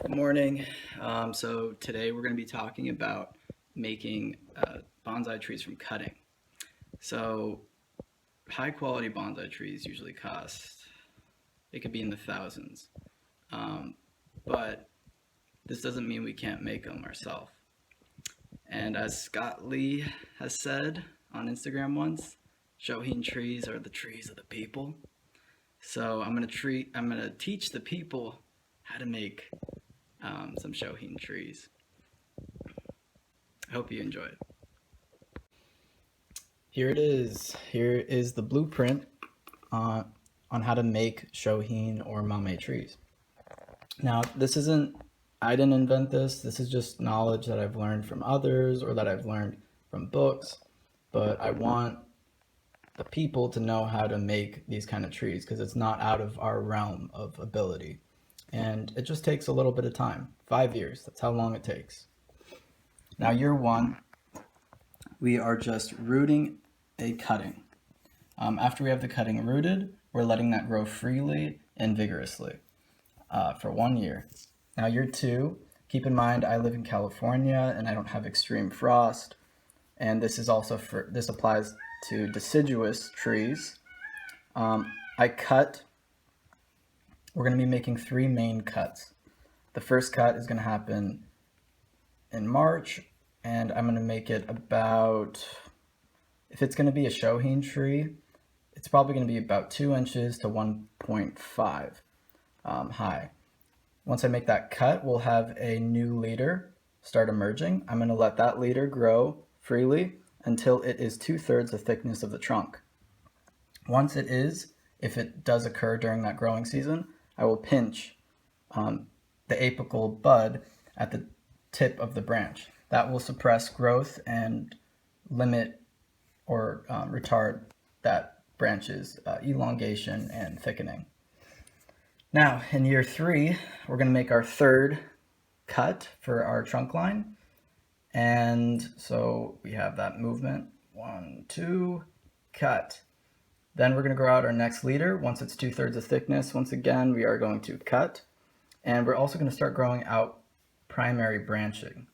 Good morning. So today we're going to be talking about making bonsai trees from cutting. So high quality bonsai trees usually cost, it could be in the thousands. Um, but this doesn't mean we can't make them ourselves. And as Scott Lee has said on Instagram once, Shohin trees are the trees of the people. So I'm gonna teach the people how to make some Shohin trees. I hope you enjoy it. Here it is. Here is the blueprint on how to make Shohin or Mame trees. Now, I didn't invent this. This is just knowledge that I've learned from others or that I've learned from books. But I want the people to know how to make these kind of trees because it's not out of our realm of ability. And it just takes a little bit of time. 5 years. That's how long it takes. Now, year one, we are just rooting a cutting. After we have the cutting rooted, we're letting that grow freely and vigorously for 1 year. Now, year two, keep in mind I live in California and I don't have extreme frost, and this applies to deciduous trees. I cut. We're going to be making 3 main cuts. The first cut is going to happen in March, and I'm going to make it about, if it's going to be a Shohin tree, it's probably going to be about 2 inches to 1.5 high. Once I make that cut, we'll have a new leader start emerging. I'm going to let that leader grow freely until it is 2/3 the thickness of the trunk. Once it is, if it does occur during that growing season, I will pinch the apical bud at the tip of the branch. That will suppress growth and limit or retard that branch's elongation and thickening. Now, in year three, we're going to make our third cut for our trunk line. And so we have that movement. 1, 2, cut. Then we're going to grow out our next leader. Once it's 2/3 the thickness, once again, we are going to cut. And we're also going to start growing out primary branching.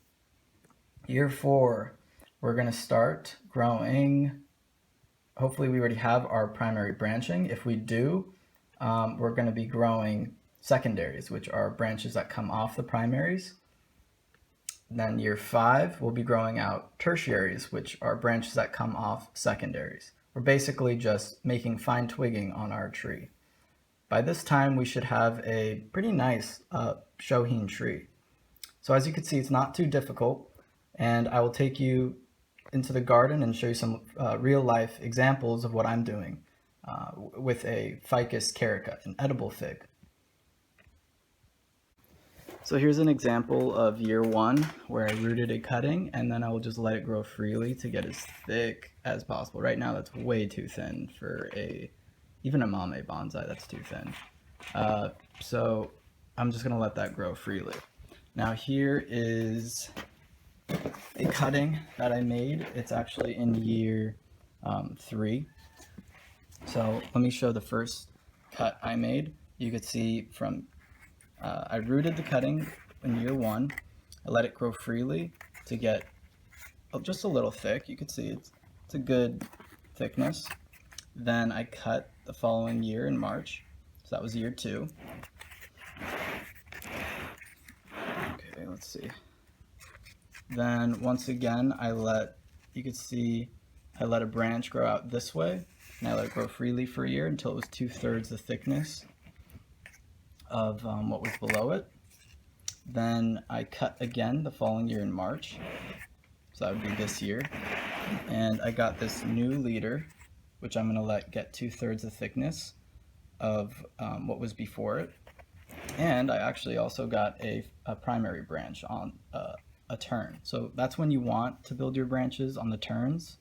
Year four, we're going to start growing. Hopefully we already have our primary branching. If we do, we're going to be growing secondaries, which are branches that come off the primaries. Then year five, we'll be growing out tertiaries, which are branches that come off secondaries. We're basically just making fine twigging on our tree. By this time, we should have a pretty nice Shohin tree. So as you can see, it's not too difficult, and I will take you into the garden and show you some real life examples of what I'm doing with a Ficus carica, an edible fig. So here's an example of year one where I rooted a cutting and then I will just let it grow freely to get as thick as possible. Right now that's way too thin for even a mame bonsai, that's too thin. So I'm just gonna let that grow freely. Now here is a cutting that I made. It's actually in year three. So let me show the first cut I made. You could see from I rooted the cutting in year one. I let it grow freely to get just a little thick. You could see it's a good thickness. Then I cut the following year in March. So that was year two. Okay, let's see. Then once again, you could see I let a branch grow out this way, and I let it grow freely for a year until it was 2/3 the thickness of what was below it. Then I cut again the following year in March, so that would be this year, and I got this new leader, which I'm going to let get 2/3 the thickness of what was before it. And I actually also got a primary branch on a turn. So that's when you want to build your branches, on the turns.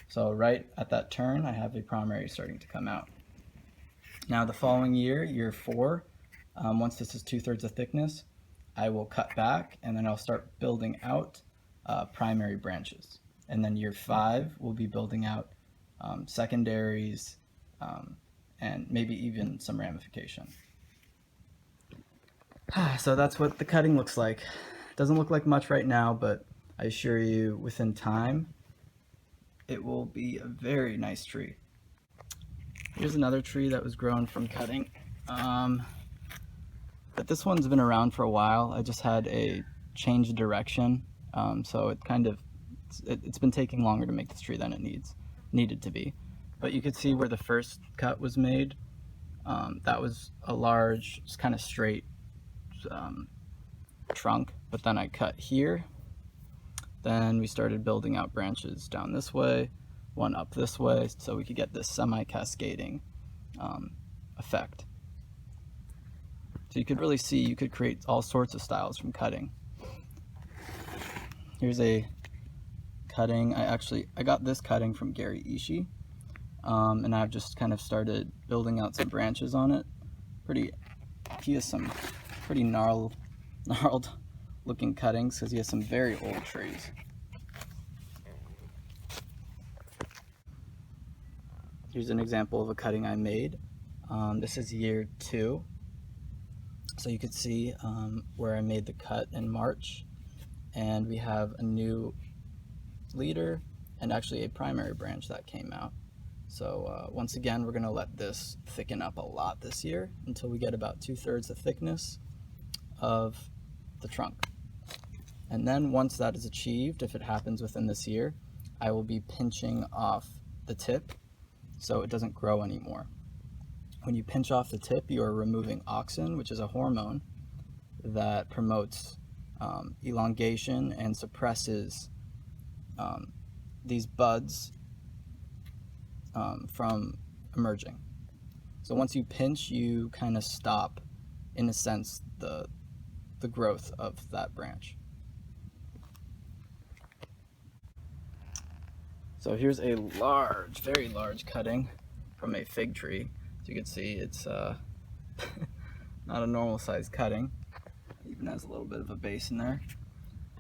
So right at that turn, I have a primary starting to come out. Now the following year, year four, once this is 2/3 the thickness, I will cut back and then I'll start building out primary branches. And then year five, we'll be building out secondaries and maybe even some ramification. So that's what the cutting looks like. Doesn't look like much right now, but I assure you within time, it will be a very nice tree. Here's another tree that was grown from cutting. But this one's been around for a while. I just had a change of direction. So it's been taking longer to make this tree than it needed to be. But you could see where the first cut was made. That was a large, just kind of straight trunk. But then I cut here. Then we started building out branches down this way, one up this way, so we could get this semi-cascading effect. So you could really see, you could create all sorts of styles from cutting. Here's a cutting. I got this cutting from Gary Ishii, and I've just kind of started building out some branches on it. He has some pretty gnarled looking cuttings because he has some very old trees. Here's an example of a cutting I made. This is year 2. So you could see where I made the cut in March, and we have a new leader and actually a primary branch that came out. So once again, we're going to let this thicken up a lot this year until we get about 2/3 the thickness of the trunk. And then once that is achieved, if it happens within this year, I will be pinching off the tip so it doesn't grow anymore. When you pinch off the tip, you are removing auxin, which is a hormone that promotes elongation and suppresses these buds from emerging. So once you pinch, you kind of stop, in a sense, the growth of that branch. So here's a large, very large cutting from a fig tree. As you can see, it's not a normal size cutting. It even has a little bit of a base in there.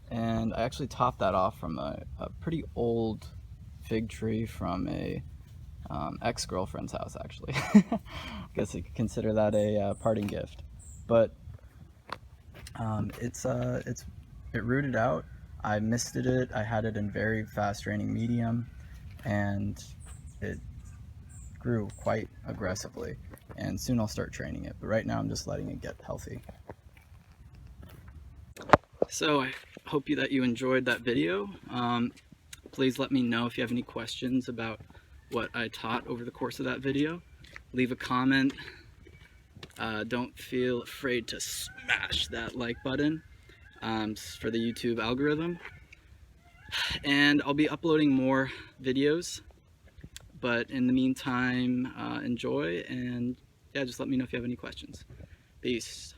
And I actually topped that off from a pretty old fig tree from a ex-girlfriend's house, actually. I guess you could consider that a parting gift. But it rooted out. I misted it. I had it in very fast draining medium, and it grew quite aggressively, and soon I'll start training it, but right now I'm just letting it get healthy. So I hope that you enjoyed that video. Please let me know if you have any questions about what I taught over the course of that video. Leave a comment. Don't feel afraid to smash that like button for the YouTube algorithm. And I'll be uploading more videos. But in the meantime, enjoy, and yeah, just let me know if you have any questions. Peace.